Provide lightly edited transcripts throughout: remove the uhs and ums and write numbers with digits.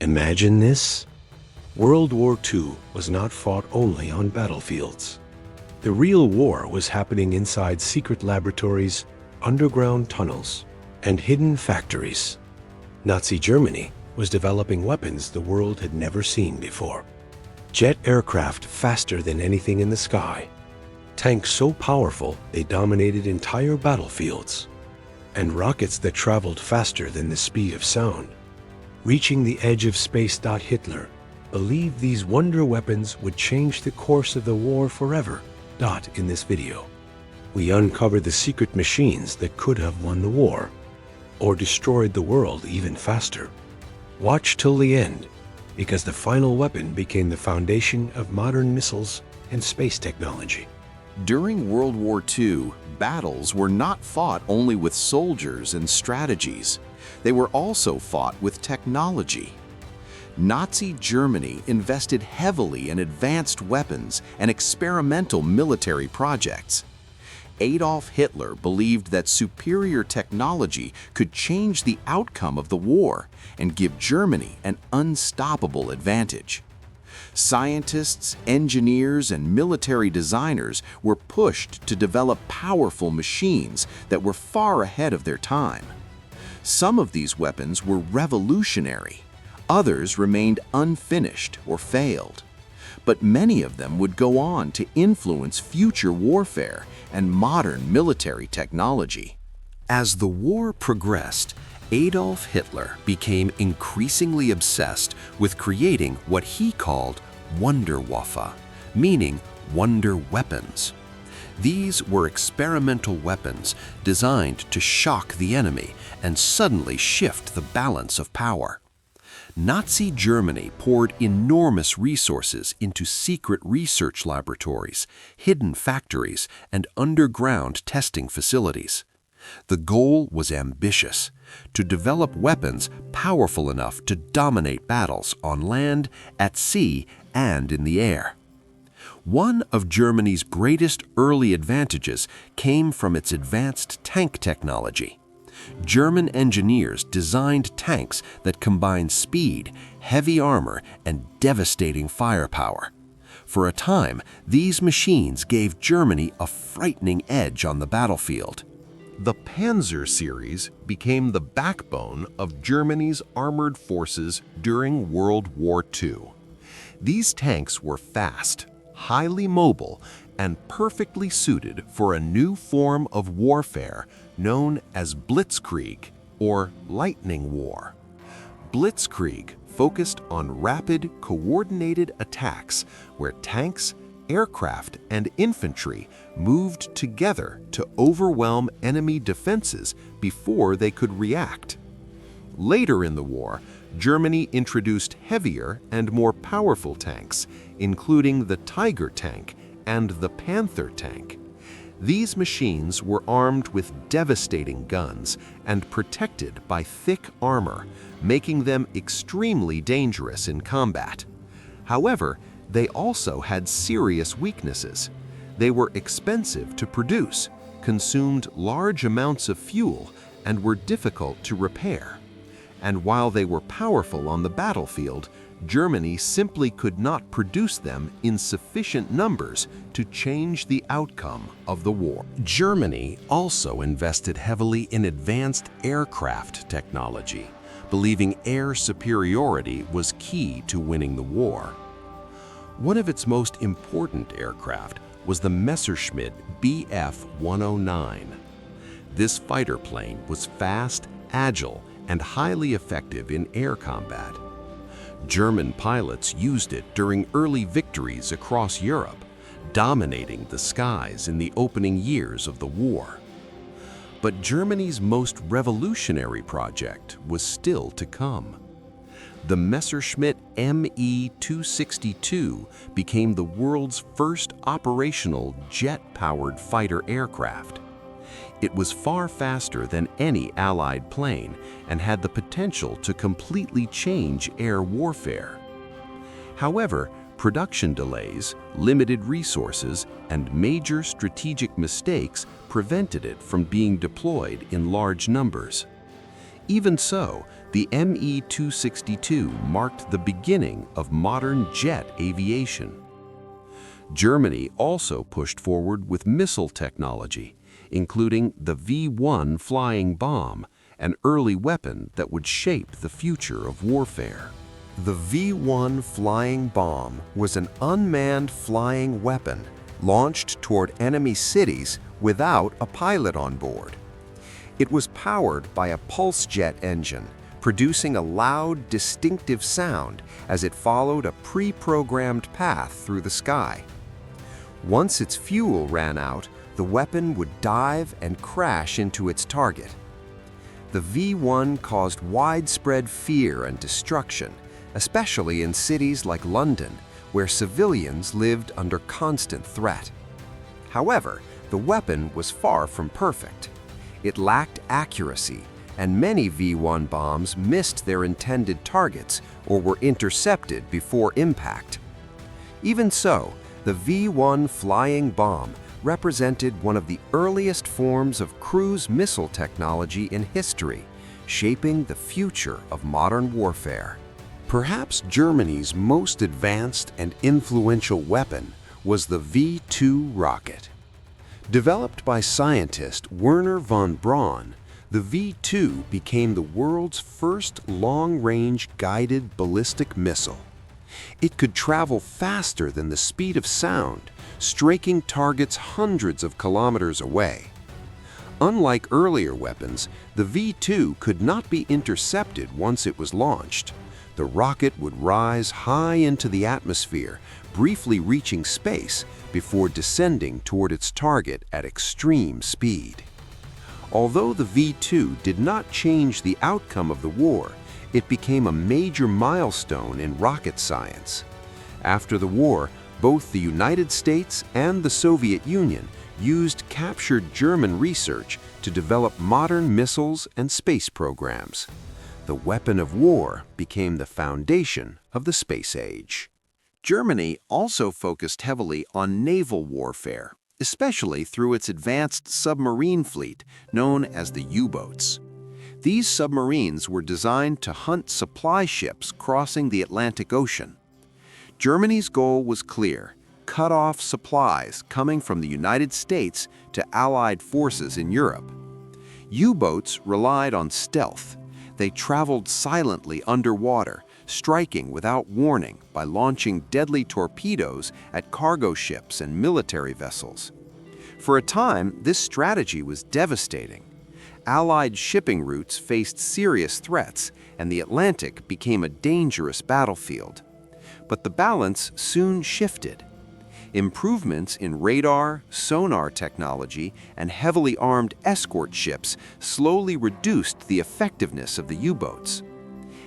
Imagine this. World War II was not fought only on battlefields. The real war was happening inside secret laboratories, underground tunnels, and hidden factories. Nazi Germany was developing weapons the world had never seen before. Jet aircraft faster than anything in the sky. Tanks so powerful they dominated entire battlefields. And rockets that traveled faster than the speed of sound. Reaching the edge of space. Hitler believed these wonder weapons would change the course of the war forever. In this video, we uncover the secret machines that could have won the war or destroyed the world even faster. Watch till the end, because the final weapon became the foundation of modern missiles and space technology. During World War II, battles were not fought only with soldiers and strategies. They were also fought with technology. Nazi Germany invested heavily in advanced weapons and experimental military projects. Adolf Hitler believed that superior technology could change the outcome of the war and give Germany an unstoppable advantage. Scientists, engineers, and military designers were pushed to develop powerful machines that were far ahead of their time. Some of these weapons were revolutionary. Others remained unfinished or failed. But many of them would go on to influence future warfare and modern military technology. As the war progressed, Adolf Hitler became increasingly obsessed with creating what he called Wunderwaffe, meaning wonder weapons. These were experimental weapons designed to shock the enemy and suddenly shift the balance of power. Nazi Germany poured enormous resources into secret research laboratories, hidden factories, and underground testing facilities. The goal was ambitious: to develop weapons powerful enough to dominate battles on land, at sea, and in the air. One of Germany's greatest early advantages came from its advanced tank technology. German engineers designed tanks that combined speed, heavy armor, and devastating firepower. For a time, these machines gave Germany a frightening edge on the battlefield. The Panzer series became the backbone of Germany's armored forces during World War II. These tanks were fast, highly mobile, and perfectly suited for a new form of warfare known as Blitzkrieg, or lightning war. Blitzkrieg focused on rapid, coordinated attacks where tanks, aircraft, and infantry moved together to overwhelm enemy defenses before they could react. Later in the war, Germany introduced heavier and more powerful tanks, including the Tiger tank and the Panther tank. These machines were armed with devastating guns and protected by thick armor, making them extremely dangerous in combat. However, they also had serious weaknesses. They were expensive to produce, consumed large amounts of fuel, and were difficult to repair. And while they were powerful on the battlefield, Germany simply could not produce them in sufficient numbers to change the outcome of the war. Germany also invested heavily in advanced aircraft technology, believing air superiority was key to winning the war. One of its most important aircraft was the Messerschmitt Bf-109. This fighter plane was fast, agile, and highly effective in air combat. German pilots used it during early victories across Europe, dominating the skies in the opening years of the war. But Germany's most revolutionary project was still to come. The Messerschmitt Me-262 became the world's first operational jet-powered fighter aircraft. It was far faster than any Allied plane and had the potential to completely change air warfare. However, production delays, limited resources, and major strategic mistakes prevented it from being deployed in large numbers. Even so, The Me-262 marked the beginning of modern jet aviation. Germany also pushed forward with missile technology, including the V-1 flying bomb, an early weapon that would shape the future of warfare. The V-1 flying bomb was an unmanned flying weapon launched toward enemy cities without a pilot on board. It was powered by a pulse jet engine, producing a loud, distinctive sound as it followed a pre-programmed path through the sky. Once its fuel ran out, the weapon would dive and crash into its target. The V-1 caused widespread fear and destruction, especially in cities like London, where civilians lived under constant threat. However, the weapon was far from perfect. It lacked accuracy, and many V-1 bombs missed their intended targets or were intercepted before impact. Even so, the V-1 flying bomb represented one of the earliest forms of cruise missile technology in history, shaping the future of modern warfare. Perhaps Germany's most advanced and influential weapon was the V-2 rocket. Developed by scientist Werner von Braun, the V-2 became the world's first long-range guided ballistic missile. It could travel faster than the speed of sound, striking targets hundreds of kilometers away. Unlike earlier weapons, the V-2 could not be intercepted once it was launched. The rocket would rise high into the atmosphere, briefly reaching space before descending toward its target at extreme speed. Although the V-2 did not change the outcome of the war, it became a major milestone in rocket science. After the war, both the United States and the Soviet Union used captured German research to develop modern missiles and space programs. The weapon of war became the foundation of the space age. Germany also focused heavily on naval warfare, especially through its advanced submarine fleet known as the U-boats. These submarines were designed to hunt supply ships crossing the Atlantic Ocean. Germany's goal was clear: cut off supplies coming from the United States to Allied forces in Europe. U-boats relied on stealth. They traveled silently underwater, striking without warning by launching deadly torpedoes at cargo ships and military vessels. For a time, this strategy was devastating. Allied shipping routes faced serious threats, and the Atlantic became a dangerous battlefield. But the balance soon shifted. Improvements in radar, sonar technology, and heavily armed escort ships slowly reduced the effectiveness of the U-boats.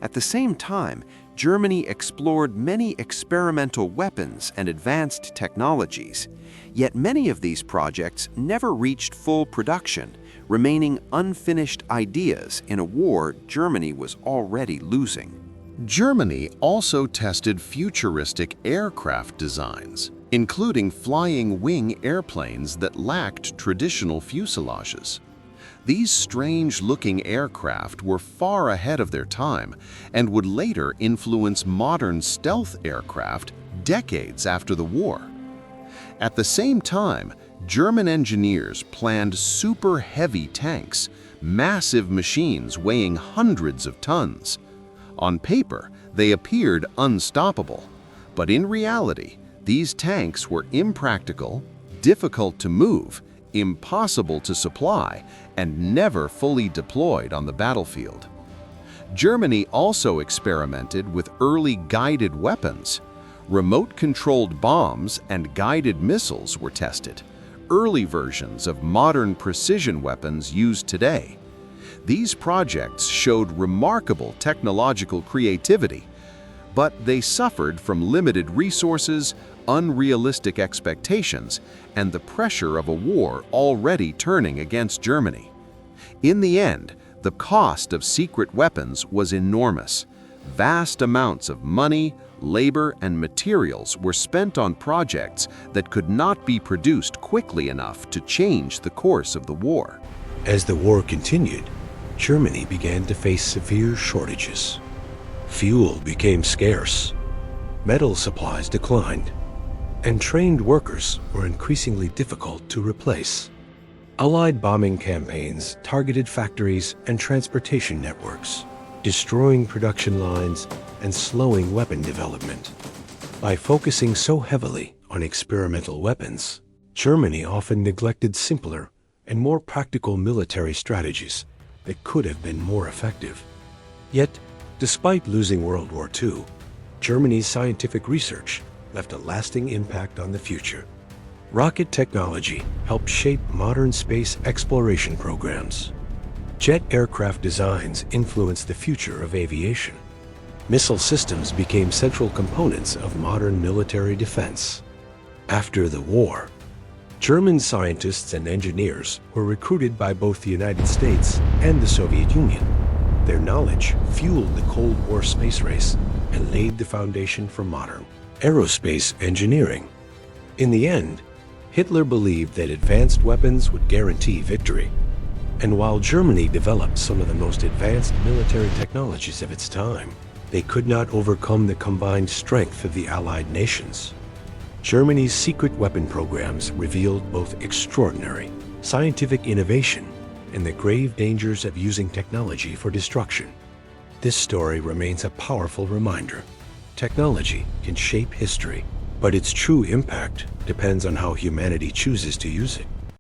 At the same time, Germany explored many experimental weapons and advanced technologies, yet many of these projects never reached full production, remaining unfinished ideas in a war Germany was already losing. Germany also tested futuristic aircraft designs, including flying wing airplanes that lacked traditional fuselages. These strange-looking aircraft were far ahead of their time and would later influence modern stealth aircraft decades after the war. At the same time, German engineers planned super-heavy tanks, massive machines weighing hundreds of tons. On paper, they appeared unstoppable, but in reality, these tanks were impractical, difficult to move, impossible to supply, and never fully deployed on the battlefield. Germany also experimented with early guided weapons. Remote-controlled bombs and guided missiles were tested, early versions of modern precision weapons used today. These projects showed remarkable technological creativity, but they suffered from limited resources, unrealistic expectations, and the pressure of a war already turning against Germany. In the end, the cost of secret weapons was enormous. Vast amounts of money, labor, and materials were spent on projects that could not be produced quickly enough to change the course of the war. As the war continued, Germany began to face severe shortages. Fuel became scarce, metal supplies declined, and trained workers were increasingly difficult to replace. Allied bombing campaigns targeted factories and transportation networks, destroying production lines and slowing weapon development. By focusing so heavily on experimental weapons, Germany often neglected simpler and more practical military strategies that could have been more effective. Yet, despite losing World War II, Germany's scientific research left a lasting impact on the future. Rocket technology helped shape modern space exploration programs. Jet aircraft designs influenced the future of aviation. Missile systems became central components of modern military defense. After the war, German scientists and engineers were recruited by both the United States and the Soviet Union. Their knowledge fueled the Cold War space race and laid the foundation for modern aerospace engineering. In the end, Hitler believed that advanced weapons would guarantee victory. And while Germany developed some of the most advanced military technologies of its time, they could not overcome the combined strength of the Allied nations. Germany's secret weapon programs revealed both extraordinary scientific innovation and the grave dangers of using technology for destruction. This story remains a powerful reminder. Technology can shape history, but its true impact depends on how humanity chooses to use it.